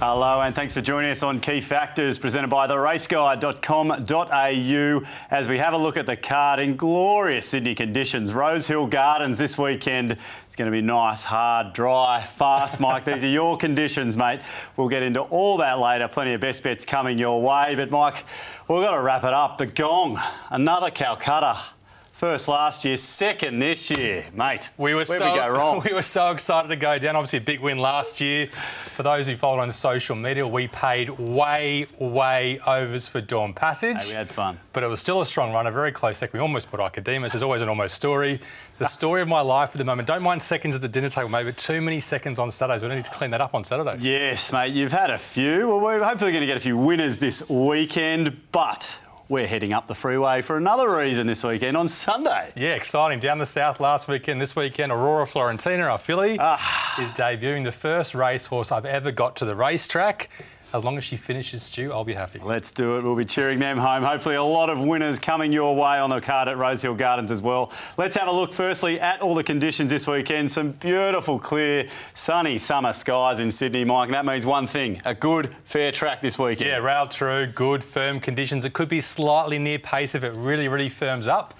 Hello and thanks for joining us on Key Factors, presented by theraceguide.com.au as we have a look at the card in glorious Sydney conditions. Rosehill Gardens this weekend. It's going to be nice, hard, dry, fast, Mike. These are your conditions, mate. We'll get into all that later. Plenty of best bets coming your way. But, Mike, we've got to wrap it up. The Gong, another Calcutta. First last year, second this year, mate. Where'd we go wrong? We were so excited to go down. Obviously, a big win last year. For those who followed on social media, we paid way overs for Dawn Passage. Hey, we had fun. But it was still a strong run, a very close second. We almost put Icodemus. There's always an almost story. The story of my life at the moment. Don't mind seconds at the dinner table, mate, but too many seconds on Saturdays. We need to clean that up on Saturday. Yes, mate, you've had a few. Well, we're hopefully going to get a few winners this weekend, but we're heading up the freeway for another reason this weekend on Sunday. Yeah, exciting. Down the south last weekend. This weekend, Aurora Florentina, our filly, is debuting. The first racehorse I've ever got to the racetrack. As long as she finishes, Stu, I'll be happy. Let's do it. We'll be cheering them home. Hopefully a lot of winners coming your way on the card at Rosehill Gardens as well. Let's have a look firstly at all the conditions this weekend. Some beautiful, clear, sunny summer skies in Sydney, Mike. And that means one thing, a good, fair track this weekend. Yeah, rail true, good, firm conditions. It could be slightly near pace if it really firms up.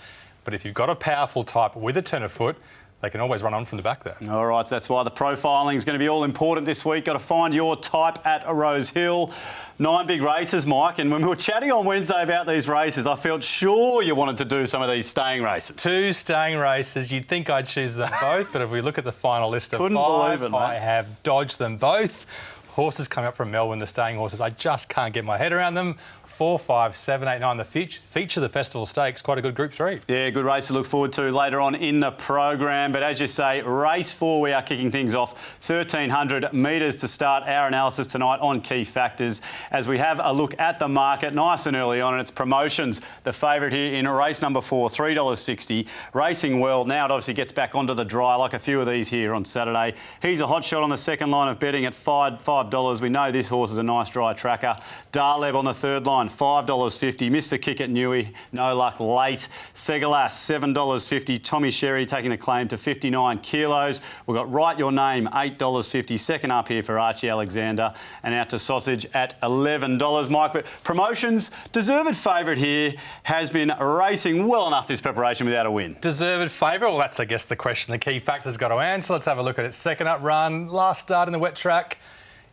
But if you've got a powerful type with a turn of foot, they can always run on from the back there. All right, so that's why the profiling is going to be all important this week. Got to find your type at Rosehill. 9 big races, Mike, and when we were chatting on Wednesday about these races, I felt sure you wanted to do some of these staying races. 2 staying races. You'd think I'd choose them both, but if we look at the final list of Couldn't 5, believe it, mate. I have dodged them both. Horses coming up from Melbourne, the staying horses, I just can't get my head around them. 4, 5, 7, 8, 9, the feature of the Festival Stakes, quite a good Group 3. Yeah, good race to look forward to later on in the program. But as you say, race 4, we are kicking things off. 1,300 metres to start our analysis tonight on Key Factors as we have a look at the market nice and early on, and it's promotions. The favourite here in race number 4, $3.60. Racing well. Now it obviously gets back onto the dry like a few of these here on Saturday. He's a hot shot on the second line of betting at $5. We know this horse is a nice dry tracker. Darleb on the third line, $5.50. Missed the kick at Newey, no luck late. Segalas, $7.50. Tommy Sherry taking the claim to 59 kilos. We've got Write Your Name, $8.50. Second up here for Archie Alexander. And out to Sausage at $11, Mike. But promotions, deserved favourite here, has been racing well enough this preparation without a win. Deserved favourite? Well, that's, I guess, the question the Key Factor's got to answer. Let's have a look at its second up run. Last start in the wet track,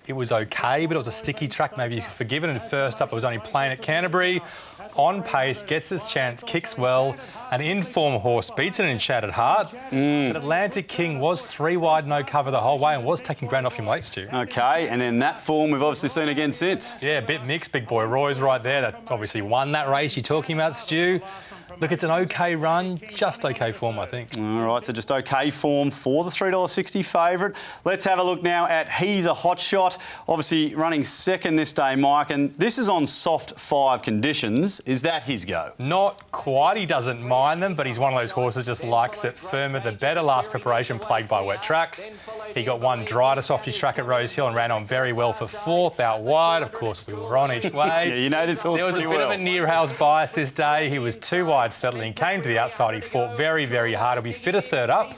it was okay, but it was a sticky track. Maybe you could forgive it. And first up, it was only plain at Canterbury. On pace, gets his chance, kicks well. An in-form horse beats an enchanted heart. But Atlantic King was 3 wide, no cover the whole way and was taking ground off him late, Stu. OK, and then that form we've obviously seen again since. Yeah, a bit mixed. Big Boy Roy's right there. That obviously won that race you're talking about, Stu. Look, it's an OK run, just OK form, I think. All right, so just OK form for the $3.60 favourite. Let's have a look now at He's a Hot Shot. Obviously running second this day, Mike, and this is on soft 5 conditions. Is that his go? Not quite. He doesn't mind them, but he's one of those horses just likes it firmer the better. Last preparation plagued by wet tracks. He got 1 dry to softy track at Rosehill and ran on very well for 4th out wide. Of course, we were on each way. Yeah, you know this horse There was a bit of a near house bias this day. He was 2 wide settling, came to the outside. He fought very hard. He'll be fit a third up,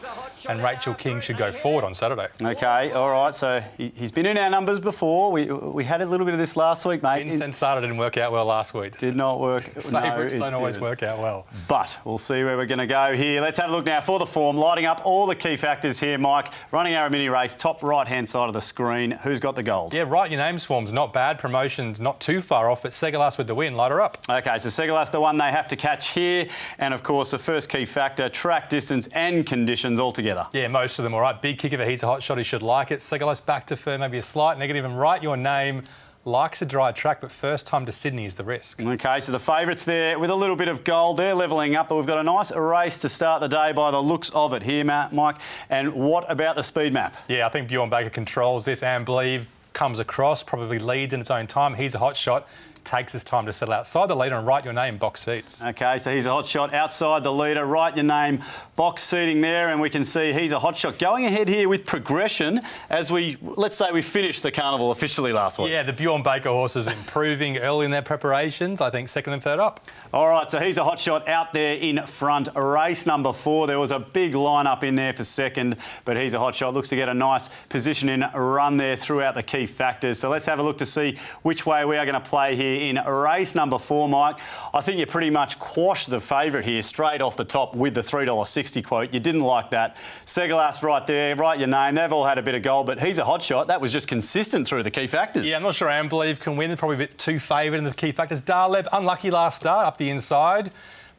and Rachel King should go forward on Saturday. OK, all right. So he's been in our numbers before. We had a little bit of this last week, mate. Insensata didn't work out well last week. Did not work. Favourites don't always work out well. But we'll see where we're going to go here. Let's have a look now for the form. Lighting up all the key factors here, Mike. Running our mini race, top right-hand side of the screen. Who's got the gold? Yeah, Write Your Name's form's not bad. Promotion's not too far off, but Segalas with the win. Light her up. OK, so Segalas, the one they have to catch here. And, of course, the first key factor, track distance and conditions altogether. Yeah, most of them all right. Big kick if He's a Hot Shot. He should like it. Segalas back to firm, maybe a slight negative. And Write Your Name likes a dry track, but first time to Sydney is the risk. OK, so the favourites there with a little bit of gold. They're levelling up, but we've got a nice race to start the day by the looks of it here, Mike. And what about the speed map? Yeah, I think Bjorn Baker controls this and Believe comes across, probably leads in its own time. He's a Hot Shot. takes his time to settle outside the leader and write your name box seats. Okay, so he's a hot shot outside the leader. Write your name box seating there, and we can see he's a hot shot going ahead here with progression as let's say we finished the carnival officially last week. Yeah, the Bjorn Baker horses improving early in their preparations. I think second and third up. All right, so he's a hot shot out there in front. Race number 4, there was a big lineup in there for second, but he's a hot shot. Looks to get a nice positioning run there throughout the key factors. So let's have a look to see which way we are going to play here in race number 4, Mike. I think you pretty much quashed the favourite here straight off the top with the $3.60 quote. You didn't like that. Segalas right there, write your name. They've all had a bit of gold, but he's a hot shot. That was just consistent through the key factors. Yeah, I'm not sure Ambelieve can win. They're probably a bit too favoured in the key factors. Darleb, unlucky last start up the inside,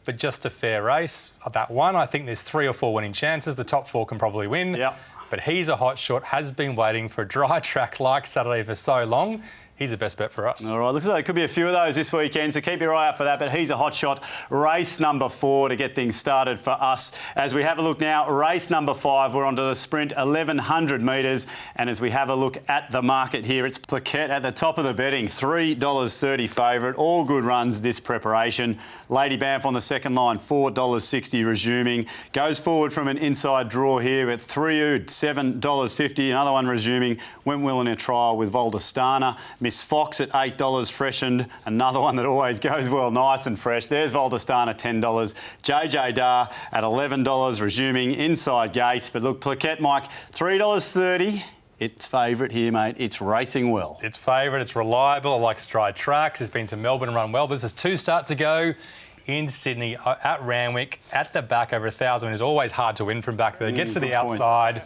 but just a fair race. That one, I think there's 3 or 4 winning chances. The top 4 can probably win. Yep. But he's a hot shot, has been waiting for a dry track like Saturday for so long. He's the best bet for us. All right, looks like there could be a few of those this weekend, so keep your eye out for that. But he's a hot shot. Race number 4 to get things started for us. As we have a look now, race number 5, we're onto the sprint, 1,100 metres. And as we have a look at the market here, it's Plaquette at the top of the betting, $3.30 favourite. All good runs this preparation. Lady Banff on the second line, $4.60 resuming. Goes forward from an inside draw here at 3 $7.50. Another one resuming. Went well in a trial with Voldostana. Miss Fox at $8 freshened. Another one that always goes well, nice and fresh. There's Voldostana, $10. JJ Dar at $11 resuming inside gate. But look, Plaquette, Mike, $3.30. It's favourite here, mate. It's racing well. It's favourite. It's reliable. I like stride tracks. It's been to Melbourne and run well. But this is 2 starts ago in Sydney at Randwick at the back over 1,000. It's always hard to win from back there. It gets to the outside.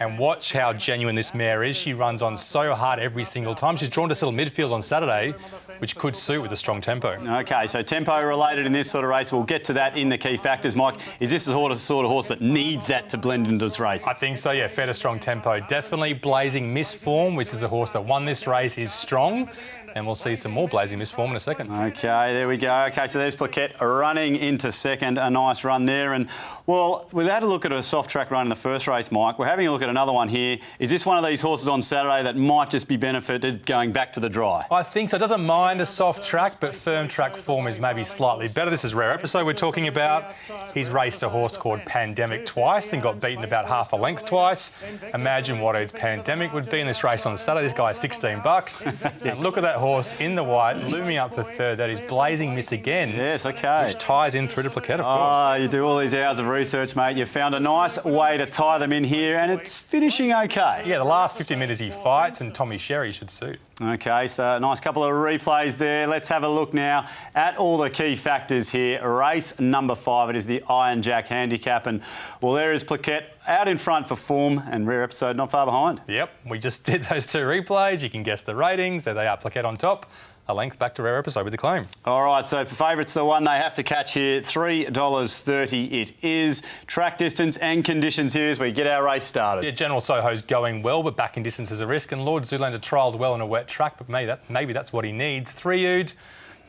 And watch how genuine this mare is. She runs on so hard every single time. She's drawn to settle midfield on Saturday, which could suit with a strong tempo. OK, so tempo related in this sort of race. We'll get to that in the key factors, Mike. Is this the sort of horse that needs that to blend into its race? I think so, yeah. Fair to strong tempo. Definitely Blazing Miss form, which is the horse that won this race, is strong. And we'll see some more Blazing Miss form in a second. OK, there we go. OK, so there's Plaquette running into second. A nice run there. And, well, we've had a look at a soft track run in the first race, Mike. We're having a look at another one here. Is this one of these horses on Saturday that might just be benefited going back to the dry? I think so. It doesn't mind a soft track, but firm track form is maybe slightly better. This is Rare Episode we're talking about. He's raced a horse called Pandemic twice and got beaten about half a length twice. Imagine what its Pandemic would be in this race on Saturday. This guy's $16. And look at that horse in the white, looming up for third. That is Blazing Miss again. Yes, OK. Which ties in through to Plaquette, of course. Oh, you do all these hours of research, mate. You found a nice way to tie them in here, and it's finishing OK. Yeah, the last 50 metres he fights, and Tommy Sherry should suit. OK, so a nice couple of replays there. Let's have a look now at all the key factors here. Race number 5, it is the Iron Jack handicap. And, well, there is Plaquette out in front for form, and Rare Episode not far behind. Yep, we just did those 2 replays. You can guess the ratings. There they are, Plaquette on top. A length back to Rare Episode with the claim. All right, so for favourites, the one they have to catch here, $3.30 it is. Track distance and conditions here as we get our race started. Yeah, General Soho's going well, but back in distance is a risk, and Lord Zoolander trialled well in a wet track, but maybe that's what he needs. 3-ood.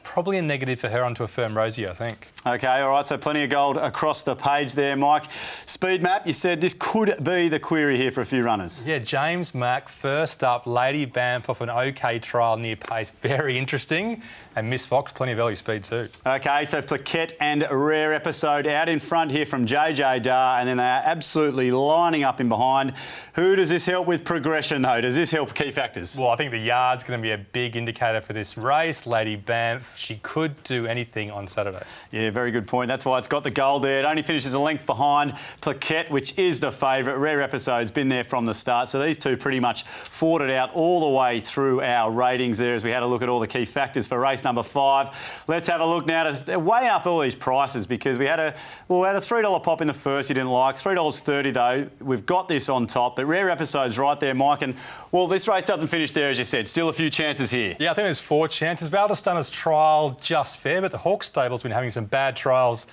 Probably a negative for her onto a firm Rosie, I think. OK, all right, so plenty of gold across the page there, Mike. Speed map, you said this could be the query here for a few runners. Yeah, James Mack, first up, Lady Banff off an OK trial near pace. Very interesting. And Miss Fox, plenty of early speed too. OK, so Plaquette and Rare Episode out in front here from JJ Dar, and then they are absolutely lining up in behind. Who does this help with progression, though? Does this help key factors? Well, I think the yard's going to be a big indicator for this race. Lady Banff, she could do anything on Saturday. Yeah, very good point. That's why it's got the gold there. It only finishes a length behind Plaquette, which is the favourite. Rare Episode's been there from the start. So these two pretty much fought it out all the way through our ratings there as we had a look at all the key factors for race number 5. Let's have a look now to weigh up all these prices because we had a $3 pop in the first you didn't like. $3.30 though. We've got this on top, but Rare Episode's right there, Mike. And, well, this race doesn't finish there, as you said. Still a few chances here. Yeah, I think there's 4 chances. Valdostana's trial just fair, but the Hawk stable's been having some bad trials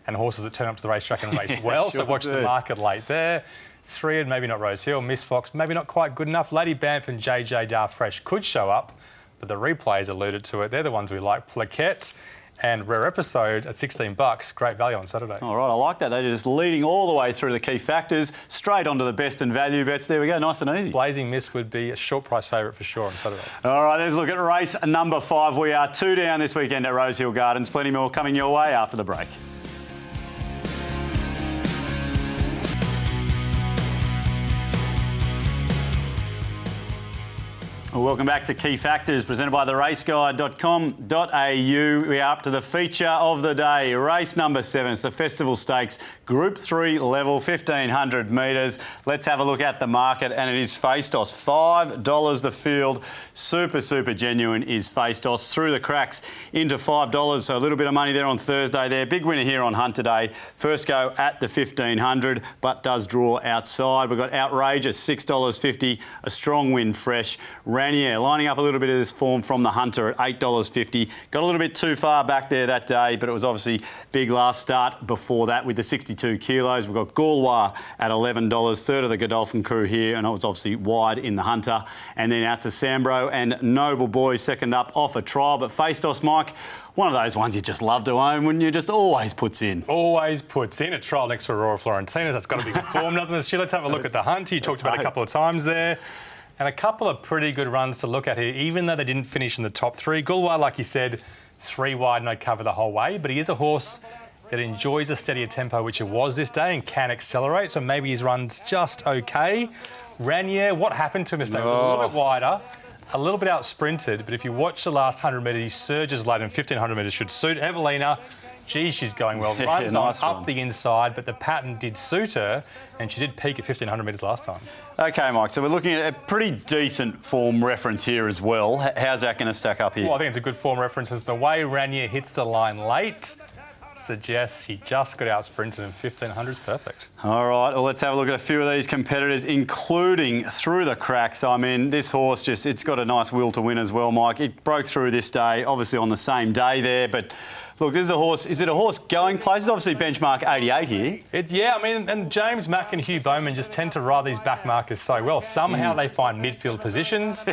and horses that turn up to the racetrack and race well. Sure, so watch the market late there. 3-ood, maybe not Rosehill. Miss Fox, maybe not quite good enough. Lady Banff and JJ Dar Fresh could show up, but the replays alluded to it. They're the ones we like. Plaquette And Rare Episode at $16. Great value on Saturday. All right, I like that. They're just leading all the way through the key factors, straight onto the best and value bets. There we go, nice and easy. Blazing Mist would be a short price favourite for sure on Saturday. All right, let's look at race number 5. We are 2 down this weekend at Rosehill Gardens. Plenty more coming your way after the break. Well, welcome back to Key Factors, presented by theraceguide.com.au. We are up to the feature of the day, race number 7. It's the Festival Stakes, Group 3 level, 1,500 metres. Let's have a look at the market, and it is Face Toss, $5 the field. Super, super genuine is Face Toss. Through the cracks into $5, so a little bit of money there on Thursday there. Big winner here on Hunt today. First go at the 1,500, but does draw outside. We've got Outrageous, $6.50, a strong win fresh. Ranier lining up a little bit of this form from the Hunter at $8.50. Got a little bit too far back there that day, but it was obviously big last start before that with the 62 kilos. We've got Gaulois at $11, third of the Godolphin crew here, and it was obviously wide in the Hunter. And then out to Sambro and Noble Boy second up off a trial. But Face Toss, Mike, one of those ones you just love to own when you just always puts in. Always puts in a trial next to Aurora Florentinas. That's got to be good form, doesn't it, Stu? Let's have a look at the Hunt. You talked about it a couple of times there. And a couple of pretty good runs to look at here, even though they didn't finish in the top 3. Gaulois, like you said, 3 wide, no cover the whole way, but he is a horse that enjoys a steadier tempo, which it was this day, and can accelerate, so maybe his run's just okay. Ranier, what happened to him this day? It was a little bit wider, a little bit out sprinted, but if you watch the last 100 metres, he surges late, and 1,500 metres should suit. Evelina, gee, she's going well. Runs nice on up the inside, but the pattern did suit her, and she did peak at 1,500 metres last time. OK, Mike, so we're looking at a pretty decent form reference here as well. How's that going to stack up here? Well, I think it's a good form reference. As the way Ranier hits the line late suggests he just got out sprinted, and 1,500 is perfect. All right, well, let's have a look at a few of these competitors, including Through the Cracks. I mean, this horse it's got a nice will to win as well, Mike. It broke through this day, obviously on the same day there, but look, this is a horse. Is it a horse going places? Obviously, benchmark 88 here. Yeah, I mean, and James Mack and Hugh Bowman just tend to ride these back markers so well. Somehow they find midfield positions,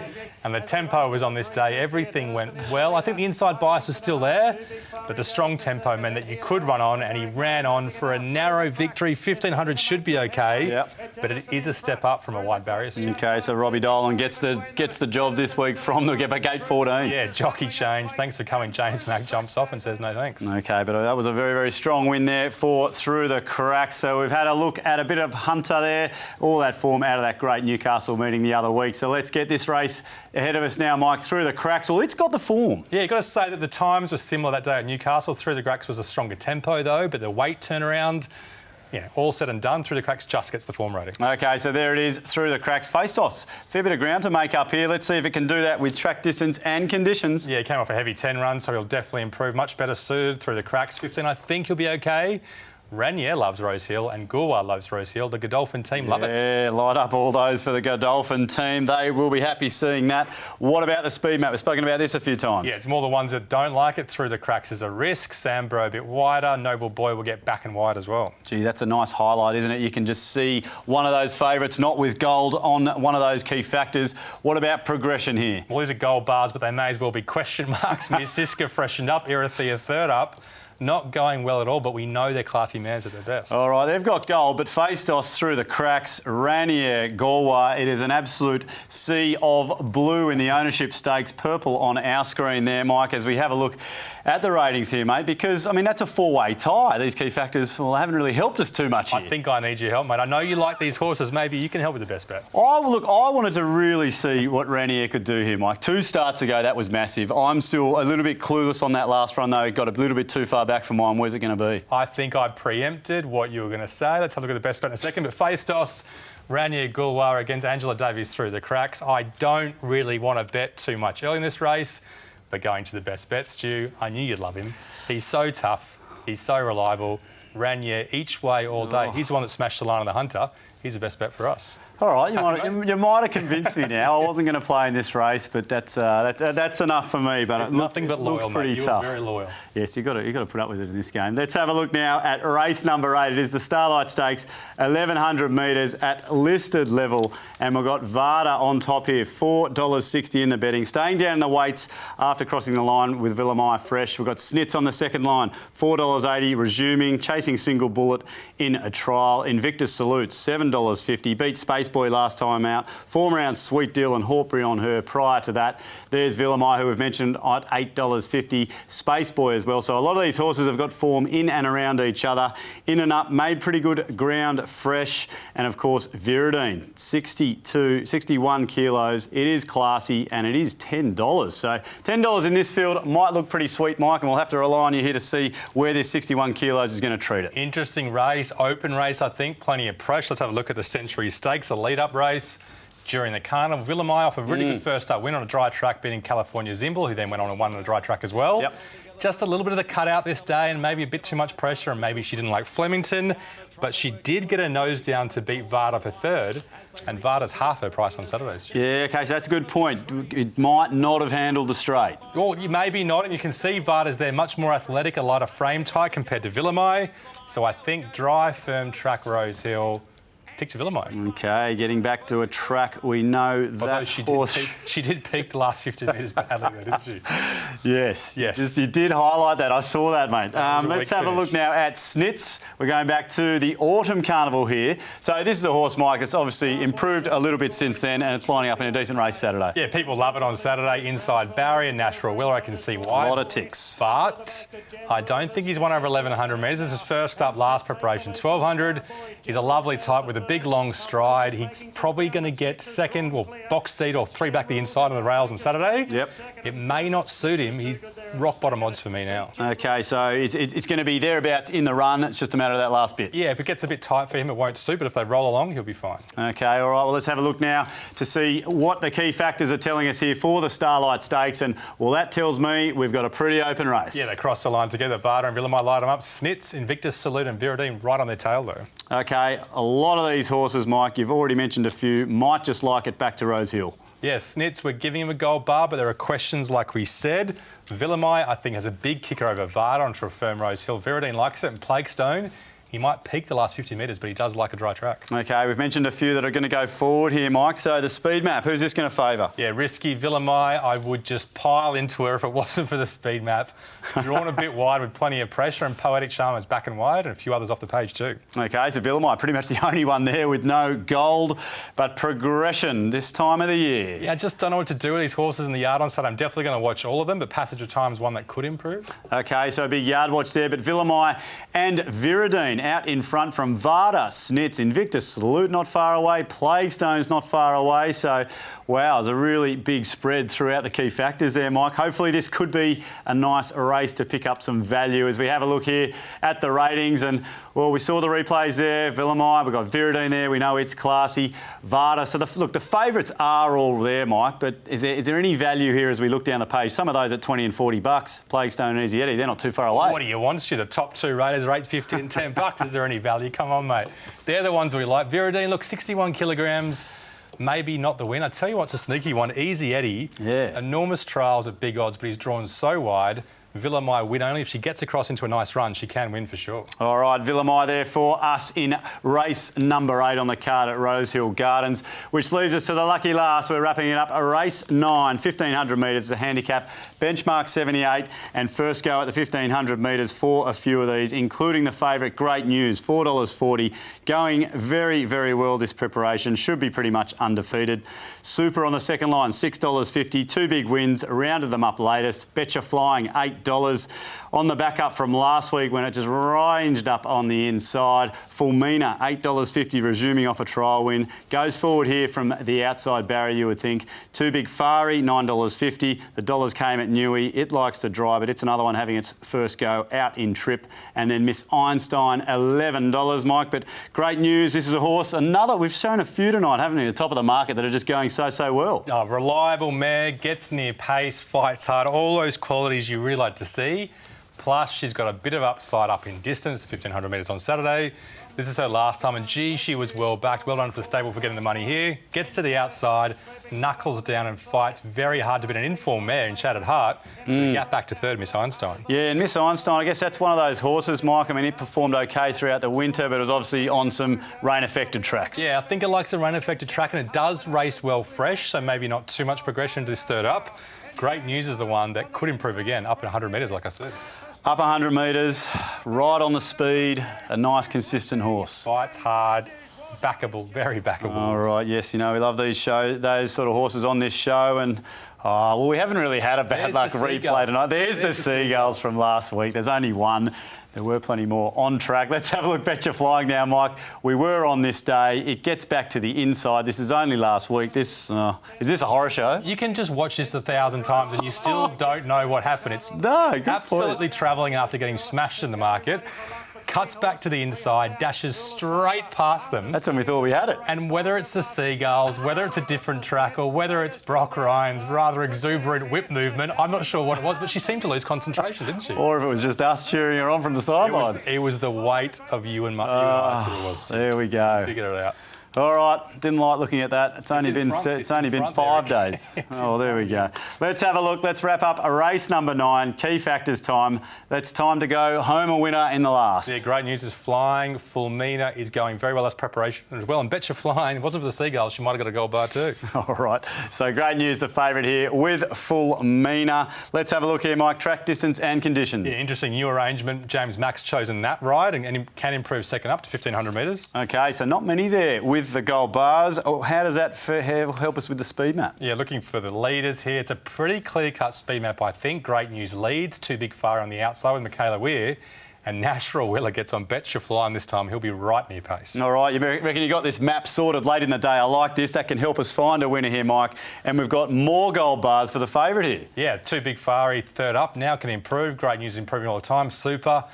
and the tempo was on this day. Everything went well. I think the inside bias was still there, but the strong tempo meant that you could run on, and he ran on for a narrow victory. 1,500 should be okay, but it is a step up from a wide barrier. Okay, so Robbie Dolan gets the job this week from the gate 14. Yeah, jockey change. Thanks for coming. James Mack jumps off and says no thanks. Okay, but that was a very, very strong win there for Through the Cracks. So we've had a look at a bit of Hunter there, all that form out of that great Newcastle meeting the other week. So let's get this race ahead of us now, Mike. Through the Cracks, well, it's got the form. Yeah, you've got to say that the times were similar that day at Newcastle. Through the Cracks was a stronger tempo though, but the weight turnaround, all said and done, Through the Cracks just gets the form rating. OK, so there it is, Through the Cracks. Face Toss, fair bit of ground to make up here. Let's see if it can do that with track distance and conditions. Yeah, he came off a heavy 10 run, so he'll definitely improve. Much better suited. Through the Cracks, 15, I think he'll be OK. Ranier loves Rosehill and Gaulois loves Rosehill. The Godolphin team love it. Yeah, light up all those for the Godolphin team. They will be happy seeing that. What about the speed map? We've spoken about this a few times. Yeah, it's more the ones that don't like it. Through the Cracks is a risk. Sambro a bit wider. Noble Boy will get back and wide as well. Gee, that's a nice highlight, isn't it? You can just see one of those favourites not with gold on one of those key factors. What about progression here? Well, these are gold bars, but they may as well be question marks. Miss Siska freshened up. Erithia third up. Not going well at all, but we know they're classy mares at their best. All right, they've got gold, but Face Toss, Through the Cracks, Ranier, Gaulois. It is an absolute sea of blue in the ownership stakes, purple on our screen there, Mike, as we have a look at the ratings here, mate, because, I mean, that's a 4-way tie. These key factors, well, they haven't really helped us too much here. I think I need your help, mate. I know you like these horses. Maybe you can help with the best bet. Look, I wanted to really see what Ranier could do here, Mike. 2 starts ago, that was massive. I'm still a little bit clueless on that last run, though. It got a little bit too far back from mine. Where's it going to be? I think I preempted what you were going to say. Let's have a look at the best bet in a second. But Face Toss, Ranier, Gaulois against Angela Davies Through the Cracks. I don't really want to bet too much early in this race, but going to the best bet, Stu, I knew you'd love him. He's so tough. He's so reliable. ran you each way all day. He's the one that smashed the line on the Hunter. He's the best bet for us. All right, you might have convinced me now. I wasn't going to play in this race, but that's enough for me. But it nothing but loyal, looks pretty mate. tough. You're very loyal. Yes, you got to put up with it in this game. Let's have a look now at race number 8. It is the Starlight Stakes, 1,100 metres at listed level, and we've got Varda on top here, $4.60 in the betting. Staying down in the weights after crossing the line with Villamaya Fresh. We've got Snitz on the second line, $4.80, resuming, chasing Single Bullet in a trial. Invictus Salute, $7.50. Beat Spaceboy last time out. Form round Sweet Deal and Hawkbury on her prior to that. There's Villamaya, who we've mentioned, at $8.50. Spaceboy as well. So a lot of these horses have got form in and around each other. In and up, made pretty good ground fresh. And of course, Viridine, 61 kilos. It is classy and it is $10. So $10 in this field might look pretty sweet, Mike, and we'll have to rely on you here to see where this 61 kilos is going to treat it. Interesting race, open race, I think. Plenty of pressure. Let's have a look at the Century Stakes, a lead-up race during the Carnival. Villamaya off a really good first-up win on a dry track, beating California Zimble, who then went on and won on a dry track as well. Yep. Just a little bit of the cutout this day and maybe a bit too much pressure, and maybe she didn't like Flemington, but she did get her nose down to beat Varda for third, and Varda's half her price on Saturdays. Yeah, OK, so that's a good point. It might not have handled the straight. Well, maybe not, and you can see Varda's there much more athletic, a lighter frame type compared to Villamaya. So I think dry, firm track Rosehill, tick to Villamaya. OK, getting back to a track we know that she did peak the last 50 metres badly, though, didn't she? Yes. You did highlight that. I saw that, mate. Let's have a look now at Snitz. We're going back to the Autumn Carnival here. So this is a horse, Mike, that's obviously improved a little bit since then, and it's lining up in a decent race Saturday. Yeah, people love it on Saturday. Inside barrier, natural willer, I can see why. A lot of ticks. But I don't think he's won over 1,100 metres. This is first up, last preparation, 1,200. He's a lovely type with a big, long stride. He's probably going to get second or box seat or three back the inside on the rails on Saturday. Yep. It may not suit him. He's rock bottom odds for me now. OK, so it's going to be thereabouts in the run. It's just a matter of that last bit. Yeah, if it gets a bit tight for him, it won't suit, but if they roll along, he'll be fine. OK, all right, well, let's have a look now to see what the key factors are telling us here for the Starlight Stakes. And, well, that tells me we've got a pretty open race. Yeah, they cross the line together. Varda and Villamaya light them up. Snitz, Invictus, Salute and Viridine right on their tail, though. OK, a lot of these horses, Mike, you've already mentioned a few, might just like it back to Rosehill. Yeah, Snitz, we're giving him a gold bar, but there are questions like we said. Villamaya, I think, has a big kicker over Varda onto a firm Rosehill. Viridine likes it, and Plaguestone, he might peak the last 50 metres, but he does like a dry track. OK, we've mentioned a few that are going to go forward here, Mike. So the speed map, who's this going to favour? Yeah, risky Villamaya. I would just pile into her if it wasn't for the speed map. Drawn a bit wide with plenty of pressure, and Poetic Charmer's back and wide, and a few others off the page too. OK, so Villamaya, pretty much the only one there with no gold, but progression this time of the year. Yeah, I just don't know what to do with these horses in the yard on Saturday. I'm definitely going to watch all of them, but Passage of Time is one that could improve. OK, so a big yard watch there, but Villamaya and Viridine out in front from Varda, Snitz, Invictus, Salute not far away, Plaguestone's not far away. So, wow, there's a really big spread throughout the key factors there, Mike. Hopefully this could be a nice race to pick up some value as we have a look here at the ratings. And, well, we saw the replays there. Villamaya, we've got Viridine there. We know it's classy. Varda. So, look, the favourites are all there, Mike, but is there any value here as we look down the page? Some of those at 20 and 40 bucks. Plaguestone and Easy Eddie, they're not too far away. What do you want, Stu? The top two raters are $8.50 and $10. Is there any value? Come on, mate. They're the ones we like. Viridine, look, 61 kilograms. Maybe not the win. I tell you what's a sneaky one. Easy Eddie. Yeah. Enormous trials at big odds, but he's drawn so wide. Villamaya win only. If she gets across into a nice run, she can win for sure. All right, Villamaya there for us in race number 8 on the card at Rosehill Gardens, which leaves us to the lucky last. We're wrapping it up. Race 9, 1,500 metres, the handicap, benchmark 78, and first go at the 1,500 metres for a few of these, including the favourite, Great News, $4.40. Going very, very well this preparation. Should be pretty much undefeated. Super on the second line, $6.50. Two big wins, rounded them up latest. Betcha Flying, $8. On the backup from last week when it just ranged up on the inside. Fulmina, $8.50, resuming off a trial win. Goes forward here from the outside barrier, you would think. Two big Fari, $9.50. The dollars came at Newey. It likes to dry, but it's another one having its first go out in trip. And then Miss Einstein, $11, Mike. But Great News, this is a horse. Another, we've shown a few tonight, haven't we, at the top of the market that are just going so well. Oh, reliable mare, gets near pace, fights hard, all those qualities you really like to see. Plus. She's got a bit of upside up in distance, 1,500 metres on Saturday. This is her last time, and gee, she was well backed. Well done for the stable for getting the money here. Gets to the outside, knuckles down and fights very hard to beat an informed mare in Shattered Heart. Gap back to third, Miss Einstein. Yeah, and Miss Einstein, I guess that's one of those horses, Mike. I mean, it performed okay throughout the winter, but it was obviously on some rain-affected tracks. Yeah, I think it likes a rain-affected track, and it does race well fresh, so maybe not too much progression to this third up. Great News is the one that could improve again, up at 100 metres, like I said. Up 100 metres, right on the speed, a nice consistent horse. Fights hard, backable, very backable. All right, yes, you know, we love those sort of horses on this show, and well, we haven't really had a bad luck replay tonight. There's the Seagulls from last week. There's only one. There were plenty more on track. Let's have a look. Bet You're Flying now, Mike. We were on this day. It gets back to the inside. This is only last week. Is this a horror show? You can just watch this 1,000 times and you still don't know what happened. It's good absolutely travelling after getting smashed in the market. Cuts back to the inside, dashes straight past them. That's when we thought we had it. And whether it's the Seagulls, whether it's a different track, or whether it's Brock Ryan's rather exuberant whip movement, I'm not sure what it was, but she seemed to lose concentration, didn't she? Or if it was just us cheering her on from the sidelines. It was the weight of you and I, that's what it was. There we go. Figured it out. All right, didn't like looking at that. It's only been 5 days. Oh, there we go. Let's have a look. Let's wrap up a race number 9, Key Factors time. It's time to go home a winner in the last. Yeah, Great News is flying. Fulmina is going very well as preparation as well. And Bet You're Flying, if it wasn't for the Seagulls, she might have got a gold bar too. All right, so Great News, the favourite here with Fulmina. Let's have a look here, Mike. Track distance and conditions. Yeah, interesting new arrangement. James Mack's chosen that ride and can improve second up to 1,500 metres. Okay, so not many there with the gold bars. Oh, how does that help us with the speed map? Yeah, looking for the leaders here. It's a pretty clear-cut speed map, I think. Great News leads. Too Big Fire on the outside with Michaela Weir. And Nashra Willer gets on Bet You're Flying this time. He'll be right near pace. All right, you reckon you got this map sorted late in the day. I like this. That can help us find a winner here, Mike. And we've got more gold bars for the favourite here. Yeah, Too Big Fire, third up. Now can improve. Great News improving all the time. Super.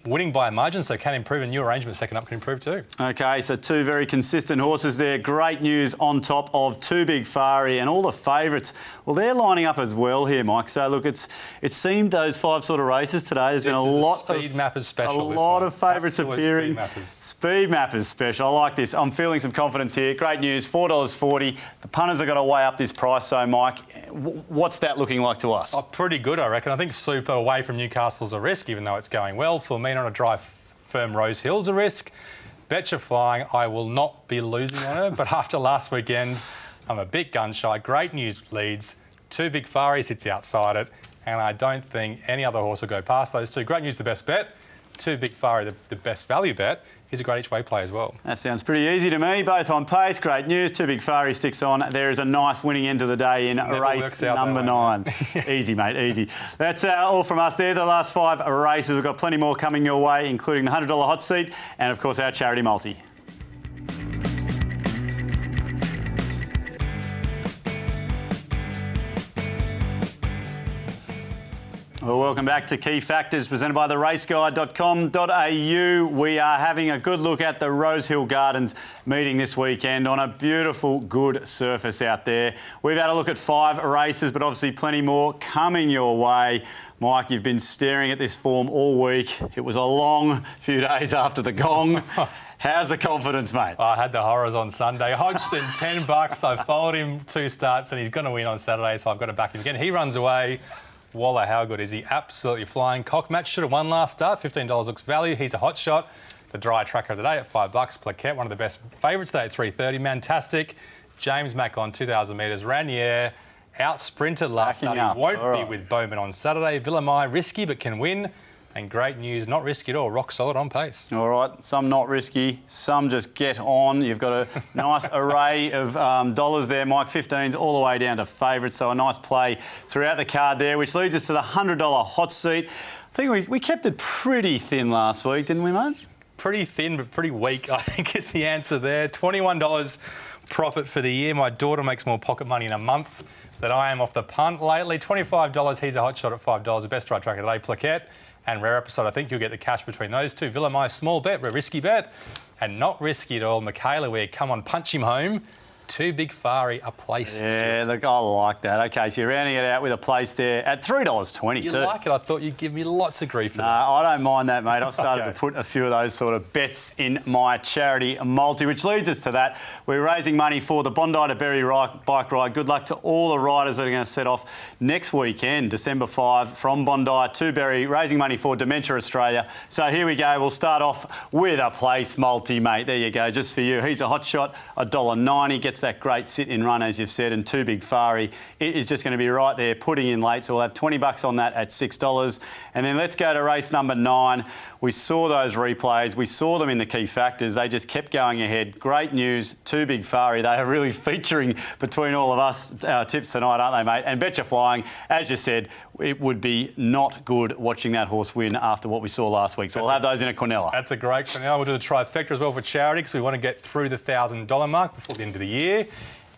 Winning by a margin, so can improve. A new arrangement second up can improve too. Okay, so two very consistent horses there. Great News on top of Too Big Fari and all the favourites. Well, they're lining up as well here, Mike. So look, it seemed those 5 sort of races today. There's been a lot of speed mappers special. A lot of favourites appearing. Speed mappers special. I like this. I'm feeling some confidence here. Great News, $4.40. The punters have got to weigh up this price. So, Mike, what's that looking like to us? Oh, pretty good, I reckon. I think Super away from Newcastle's a risk, even though it's going well. Fulmina on a dry, firm Rosehill's a risk. Bet You're Flying, I will not be losing on her, but after last weekend, I'm a bit gun-shy. Great News leads. Too Big Fari sits outside it, and I don't think any other horse will go past those two. Great News, the best bet. Too Big Fari, the best value bet. He's a great each-way play as well. That sounds pretty easy to me. Both on pace. Great News. Too Big Fari sticks on. There is a nice winning end to the day in race number 9. Yes. Easy, mate, easy. That's all from us there. The last 5 races. We've got plenty more coming your way, including the $100 hot seat and, of course, our charity multi. Well, welcome back to Key Factors, presented by theraceguide.com.au. We are having a good look at the Rosehill Gardens meeting this weekend on a beautiful, good surface out there. We've had a look at 5 races, but obviously plenty more coming your way. Mike, you've been staring at this form all week. It was a long few days after the gong. How's the confidence, mate? I had the horrors on Sunday. Hodgson, $10. I followed him 2 starts and he's going to win on Saturday, so I've got to back him again. He runs away. Waller, how good is he? Absolutely flying. Cock Match should have won last start. $15 looks value. He's a hot shot. The dry tracker of the day at $5. Plaquette, one of the best favourites today at $3.30. Mantastic. James Mack on 2,000 metres. Ran the air. Out sprinted last start. He won't be with Bowman on Saturday. Villamai, risky but can win. And Great News, not risky at all. Rock solid on pace. All right, some not risky, some just get on. You've got a nice array of dollars there, Mike. 15s all the way down to favourites, so a nice play throughout the card there, which leads us to the $100 hot seat. I think we kept it pretty thin last week, didn't we, mate? Pretty thin, but pretty weak, I think, is the answer there. $21 profit for the year. My daughter makes more pocket money in a month than I am off the punt lately. $25, he's a hot shot at $5. The best right track of the day, Plaquette. And Rare Episode, I think you'll get the cash between those two. Villamai, small bet, risky bet, and not risky at all. Michaela Weir, come on, punch him home. Too Big Fari, a place. Yeah, look, I like that. OK, so you're rounding it out with a place there at $3.20 You too. like it? I thought you'd give me lots of grief for that. I don't mind that, mate. I've started Okay. to put a few of those sort of bets in my charity multi, which leads us to that. We're raising money for the Bondi to Berry bike ride. Good luck to all the riders that are going to set off next weekend, December 5, from Bondi to Berry, raising money for Dementia Australia. So here we go. We'll start off with a place multi, mate. There you go, just for you. He's a hot shot, $1.90, gets that great sit-in run, as you've said, and Too Big Fari. It is just going to be right there, putting in late. So we'll have $20 on that at $6. And then let's go to race number 9. We saw those replays. We saw them in the key factors. They just kept going ahead. Great news. Too Big Fari. They are really featuring between all of us tips tonight, aren't they, mate? And Bet You're Flying, as you said, it would be not good watching that horse win after what we saw last week. So we'll have those in a Quinella. That's a great Quinella. We'll do the trifecta as well for charity because we want to get through the $1,000 mark before the end of the year.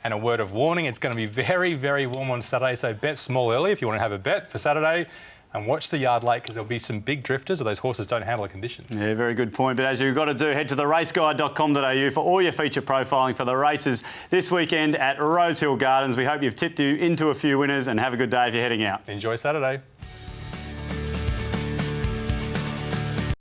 And a word of warning, it's going to be very, very warm on Saturday, so bet small early if you want to have a bet for Saturday. And watch the yard late because there'll be some big drifters or those horses don't handle the conditions. Yeah, very good point. But as you've got to do, head to theraceguide.com.au for all your feature profiling for the races this weekend at Rosehill Gardens. We hope you've tipped you into a few winners and have a good day if you're heading out. Enjoy Saturday.